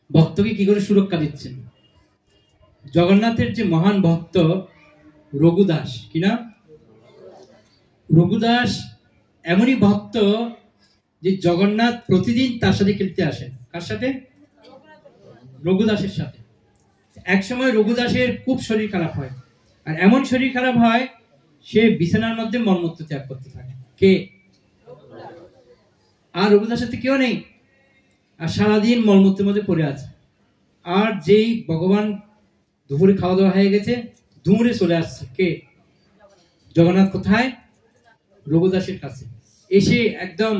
ভক্তকে কি করে সুরক্ষা দিচ্ছেন। জগন্নাথের যে মহান ভক্ত রঘুদাস, কিনা রঘুদাস এমনই ভক্ত যে জগন্নাথ প্রতিদিন তার সাথে খেলতে আসেন। কার সাথে? রঘুদাসের সাথে। এক সময় রঘুদাসের খুব শরীর খারাপ হয়, আর এমন শরীর খারাপ হয় সে বিছানার মধ্যে মলমূত্র ত্যাগ করতে থাকে। কে? আর রঘুদাসের সাথে কেউ নেই, আর সারাদিন মলমূত্রের মধ্যে পড়ে আছে। আর যেই ভগবান দুপুরে খাওয়া দাওয়া হয়ে গেছে, দৌড়ে চলে আসছে কে? জগন্নাথ। কোথায়? রঘুদাসের কাছে। এসে একদম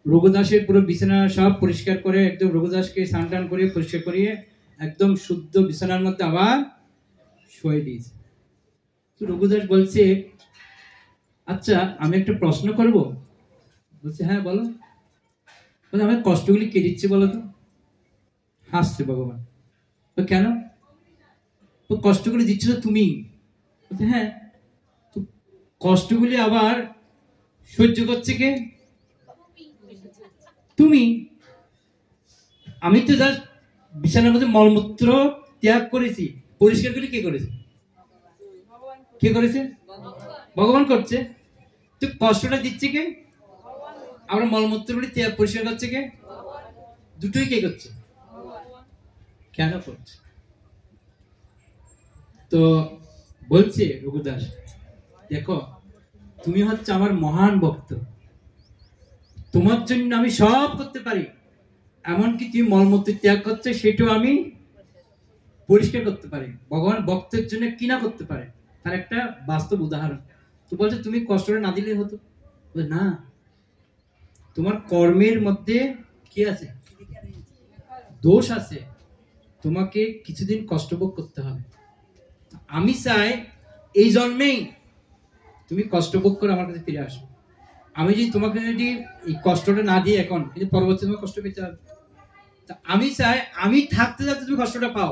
রঘুদাসের পুরো বিছানা সব পরিষ্কার করে, একদম রঘুদাসকে স্নান টান করে পরিষ্কার করিয়ে একদম শুদ্ধ বিছানার মধ্যে আবার শুয়ে দিয়েছে। তো রঘুদাস বলছে, আচ্ছা আমি একটা প্রশ্ন করব। বলছে, হ্যাঁ বলো। বলছে, আমার কষ্টগুলি কে দিচ্ছে বলো তো? হাসছে ভগবান। তো কেন? তো কষ্টগুলি দিচ্ছ তো তুমি। বলছে, হ্যাঁ। তো কষ্টগুলি আবার সহ্য করছে কে? তুমি। আমি তো জাস্ট বিছানার মধ্যে মলমূত্র ত্যাগ করেছি, পরিষ্কার করে কে করেছে? কে করেছে? ভগবান করছে। তো কষ্টটা দিচ্ছে কে? আমরা মলমূত্রগুলি ত্যাগ পরিষ্কার করছে কে? দুটোই কে করছে? কেন করছে? তো বলছে রঘুদাস, দেখো তুমি হচ্ছে আমার মহান ভক্ত, তোমার জন্য আমি সব করতে পারি, এমনকি তুমি মলমূত্র ত্যাগ করছে সেটাও আমি পরিষ্কার করতে পারি। ভগবান ভক্তের জন্য কিনা করতে পারে, তার একটা বাস্তব উদাহরণ। তো বলছে, তুমি কষ্টটা না দিলে হতো। না, তোমার কর্মের মধ্যে কি আছে? দোষ আছে, তোমাকে কিছুদিন কষ্ট ভোগ করতে হবে। আমি চাই এই জন্মেই তুমি কষ্ট ভোগ করে আমার কাছে ফিরে আসো। আমি যদি তোমাকে যদি এই কষ্টটা না দিই এখন, কিন্তু পরবর্তী তোমার কষ্ট পেতে হবে। আমি চাই আমি থাকতে থাকতে তুমি কষ্টটা পাও,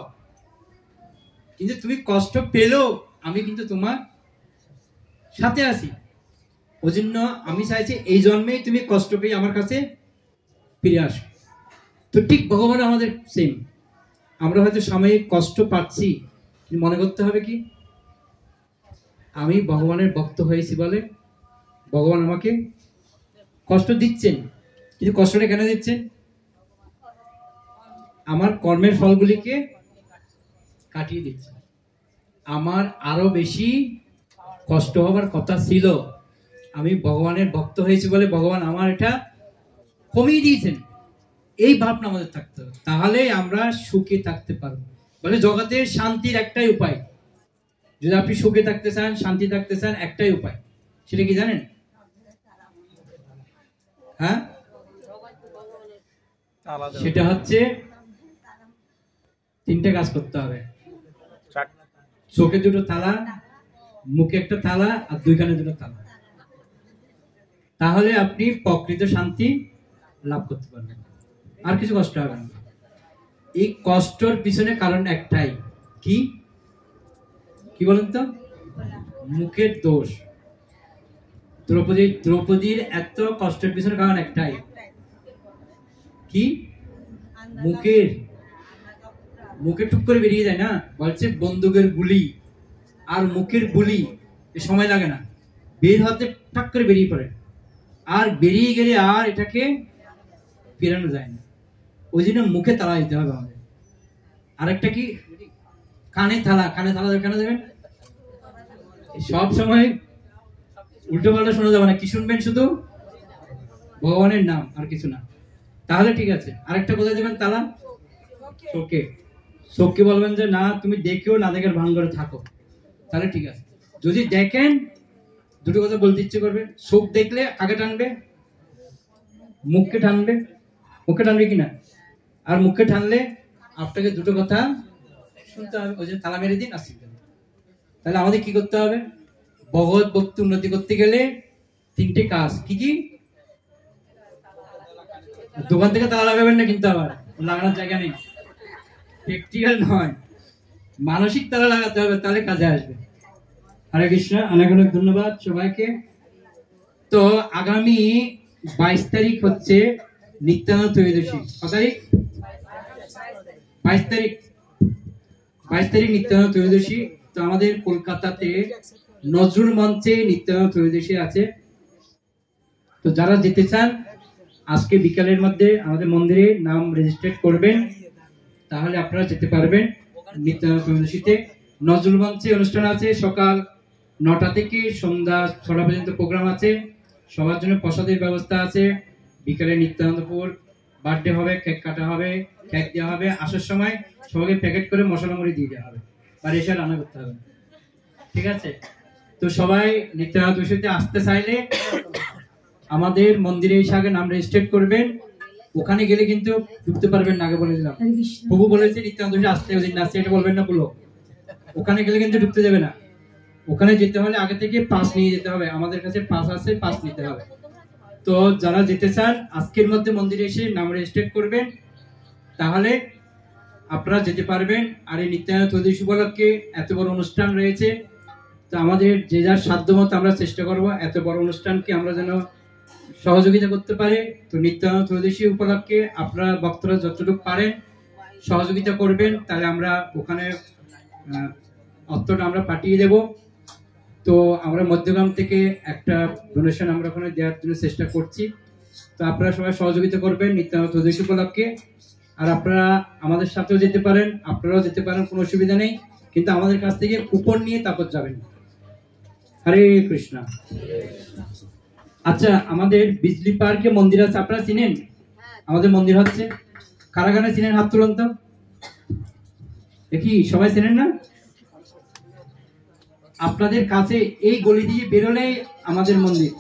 কিন্তু তুমি কষ্ট পেলেও আমি কিন্তু তোমার সাথে আছি। ওই জন্য আমি চাইছি এই জন্মেই তুমি কষ্ট পেয়ে আমার কাছে ফিরে আসো। তো ঠিক ভগবান আমাদের সেম। আমরা হয়তো সাময়িক কষ্ট পাচ্ছি, মনে করতে হবে কি, আমি ভগবানের ভক্ত হয়েছি বলে ভগবান আমাকে কষ্ট দিচ্ছেন। কিন্তু কষ্টটা কেন দিচ্ছেন? আমার কর্মের ফলগুলিকে কাটিয়ে দিচ্ছেন। আমার আরো বেশি কষ্ট হবার কথা ছিল, আমি ভগবানের ভক্ত হয়েছি বলে ভগবান আমার এটা কমিয়ে দিয়েছেন। এই ভাবনা আমাদের থাকতে হবে, তাহলে আমরা সুখে থাকতে পারবো। বলে জগতের শান্তির একটাই উপায়, যদি আপনি সুখে থাকতে চান, শান্তি থাকতে চান, একটাই উপায়। সেটা কি জানেন? হ্যাঁ, সেটা হচ্ছে তিনটে কাজ করতে হবে। চোখে দুটো তালা, মুখে একটা তালা, আর দুইখানে দুটো তালা। তাহলে আপনি প্রকৃত শান্তি লাভ করতে পারবেন, আর কিছু কষ্ট হবে না। এই কষ্টর পিছনে কারণ একটাই, কি কি বলেন তো? মুখের দোষ। দ্রৌপদীর এত কষ্টের পিছনে কারণ একটাই, কি? মুখে টুক করে বেরিয়ে যায় না, বলছে বন্দুকের গুলি আর মুখের গুলি সময় লাগে না, বের হতে টাক করে বেরিয়ে পড়ে, আর বেরিয়ে গেলে আর এটাকে ফেরানো যায় না। ওই জন্য মুখে তালা দিতে হবে আমাদের। আরেকটা কি? কানে তালা। কানে তালা কেন দেবেন? সব সময় উল্টো পাল্টা শোনা যাবে না। কি শুনবেন? শুধু ভগবানের নাম, আর কিছু না। তাহলে ঠিক আছে। আরেকটা কোথায় দেবেন তালা? চোখে। চোখকে বলবেন যে না, তুমি দেখেও না দেখার ভান করে থাকো, তাহলে ঠিক আছে। যদি দেখেন, দুটো কথা বলতে ইচ্ছে করবে, চোখ দেখলে কাকে টানবে? মুখকে টানবে। মুখে টানবে কিনা? আর মুখে টানলে আপনাকে দুটো কথা শুনতে হবে। ওই যে তালা মেরে দিন, আসি। তাহলে আমাদের কি করতে হবে? ভগবত ভক্তি উন্নতি করতে গেলে তিনটে কাজ। কি কি? দোকান থেকে তালা লাগাবেন না, কিন্তু আবার লাগানোর জায়গা নেই, প্র্যাকটিক্যাল নয়, মানসিক তালা লাগাতে হবে, তাহলে কাজে আসবে। হরে কৃষ্ণ। অনেক অনেক ধন্যবাদ সবাইকে। তো আগামী 22 তারিখ হচ্ছে নিত্যানন্দ ত্রয়োদশী। কত তারিখ? 22 তারিখ নিত্যানন্দ ত্রয়োদশী। তো আমাদের কলকাতাতে নজরুল মঞ্চে নিত্যানন্দ ত্রয়োদশী আছে। তো যারা যেতে চান আজকে বিকালের মধ্যে আমাদের মন্দিরে নাম রেজিস্ট্রেট করবেন, তাহলে আপনারা যেতে পারবেন নিত্যানন্দ ত্রয়োদশীতে। নজরুল মঞ্চে অনুষ্ঠান আছে সকাল 9টা থেকে সন্ধ্যা 6টা পর্যন্ত প্রোগ্রাম আছে। সবার জন্য প্রসাদের ব্যবস্থা আছে। বিকালে নিত্যানন্দপুর বার্থডে হবে, কেক কাটা হবে, কেক দেওয়া হবে। আসার সময় সবাইকে প্যাকেট করে মশলা মুড়ি দিয়ে দেওয়া হবে, বাড়ি এসে রান্না করতে হবে। ঠিক আছে? তো সবাই নিত্যানন্দ ত্রয়োদশীতে আসতে চাইলে আমাদের মন্দিরে এসে আগে নাম রেজিস্ট্রেট করবেন। ওখানে গেলে কিন্তু ঢুকতে পারবেন না, আগে বলে দিলাম। প্রভু বলেছে নিত্যানন্দ ত্রয়োদশী আসতে ওদিন না আসতে, এটা বলবেন না বলো। ওখানে গেলে কিন্তু ঢুকতে দেবে না। ওখানে যেতে হলে আগে থেকে পাস নিয়ে যেতে হবে। আমাদের কাছে পাস আছে, পাস নিতে হবে। তো যারা যেতে চান আজকের মধ্যে মন্দিরে এসে নাম রেজিস্ট্রেট করবেন, তাহলে আপনারা যেতে পারবেন। আর এই নিত্যানন্দ ত্রয়োদশী উপলক্ষে এত বড় অনুষ্ঠান রয়েছে। তো আমাদের যে যার সাধ্যমতো আমরা চেষ্টা করব এত বড় অনুষ্ঠানকে আমরা যেন সহযোগিতা করতে পারি। তো নিত্যানন্দ ত্রয়োদশী উপলক্ষে আপনারা ভক্তরা যতটুকু পারেন সহযোগিতা করবেন, তাহলে আমরা ওখানে অর্থটা আমরা পাঠিয়ে দেব। তো আমরা মধ্যগ্রাম থেকে একটা ডোনেশন আমরা ওখানে দেওয়ার জন্য চেষ্টা করছি। তো আপনারা সবাই সহযোগিতা করবেন নিত্যানন্দ ত্রয়োদশী উপলক্ষে। আর আপনারা আমাদের সাথেও যেতে পারেন, আপনারাও যেতে পারেন, কোনো অসুবিধা নেই। কিন্তু আমাদের কাছ থেকে কুপন নিয়ে তারপর যাবেন। হরে কৃষ্ণ। আচ্ছা, আমাদের বিজলি পার্কে মন্দির আছে, আপনারা চিনেন? আমাদের মন্দির হচ্ছে কারাগারে, চিনেন? হাত তুলুন তো দেখি, সবাই চেনেন না? আপনাদের কাছে এই গলি দিয়ে বেরোলে আমাদের মন্দির,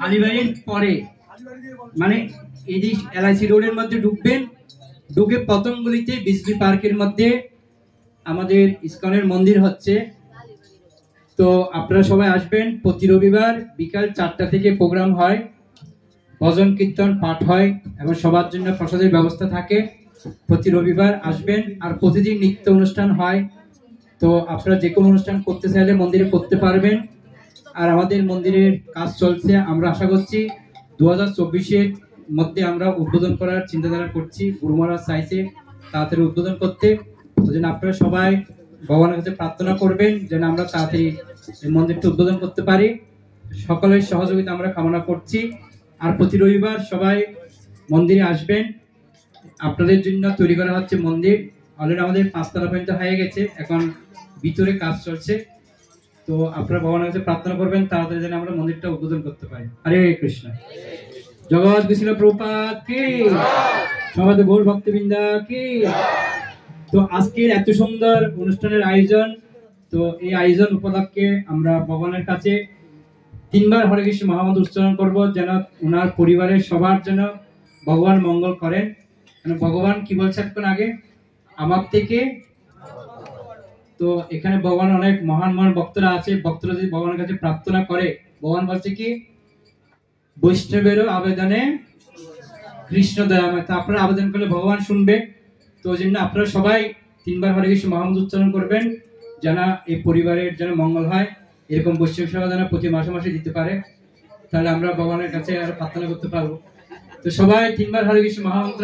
আলিবাড়ির পরে, মানে এই যে এলআইসি রোডের মধ্যে ঢুকবেন, ঢুকে প্রথম গলিতে বিজলি পার্কের মধ্যে আমাদের ইসকনের মন্দির হচ্ছে। তো আপনারা সবাই আসবেন। প্রতি রবিবার বিকাল 4টা থেকে প্রোগ্রাম হয়, ভজন কীর্তন পাঠ হয় এবং সবার জন্য প্রসাদের ব্যবস্থা থাকে। প্রতি রবিবার আসবেন। আর প্রতিদিন নৃত্য অনুষ্ঠান হয়। তো আপনারা যে কোনো অনুষ্ঠান করতে চাইলে মন্দিরে করতে পারবেন। আর আমাদের মন্দিরের কাজ চলছে, আমরা আশা করছি 2024-এর মধ্যে আমরা উদ্বোধন করার চিন্তাধারা করছি। গুরু মহারাজ চাইছে তাড়াতাড়ি উদ্বোধন করতে। ওই জন্য আপনারা সবাই ভগবানের কাছে প্রার্থনা করবেন যেন আমরা তাড়াতাড়ি এই মন্দিরটা উদ্বোধন করতে পারি। সকলের সহযোগিতা আমরা কামনা করছি। আর প্রতি রবিবার সবাই মন্দিরে আসবেন। আপনাদের জন্য তৈরি করা হচ্ছে মন্দির। অলরেডি আমাদের 5 তলা পর্যন্ত হয়ে গেছে, এখন ভিতরে কাজ চলছে। তো আপনারা ভগবানের কাছে প্রার্থনা করবেন তাড়াতাড়ি যেন আমরা মন্দিরটা উদ্বোধন করতে পারি। হরে কৃষ্ণ। জগৎ গুরু শিল প্রভুপাদ কি, সমবেত গৌর ভক্তবৃন্দ কি। তো আজকের এত সুন্দর অনুষ্ঠানের আয়োজন, তো এই আয়োজন উপলক্ষে আমরা ভগবানের কাছে 3বার হরে কৃষ্ণ মহামন্ত্র উচ্চারণ করব, যেন ওনার পরিবারের সবার জন্য ভগবান মঙ্গল করেন। মানে ভগবান কি বলছে এখন আগে, আমার থেকে। তো এখানে ভগবান অনেক মহান মহান ভক্তরা আছে। ভক্তরা যদি ভগবানের কাছে প্রার্থনা করে, ভগবান বলছে কি, বৈষ্ণবেরও আবেদনে কৃষ্ণ দয়াময়। তা আপনারা আবেদন করলে ভগবান শুনবে। তো ওই জন্য আপনারা সবাই 3বার হরে কৃষ্ণ মহামন্ত্র উচ্চারণ করবেন, যেন এই পরিবারের যেন মঙ্গল হয়। এরকম বৈষ্ণব সেবা যেন প্রতি মাসে মাসে দিতে পারে, তাহলে আমরা ভগবানের কাছে আরো প্রার্থনা করতে পারবো। তো সবাই 3বার হরে কৃষ্ণ মহামন্ত্র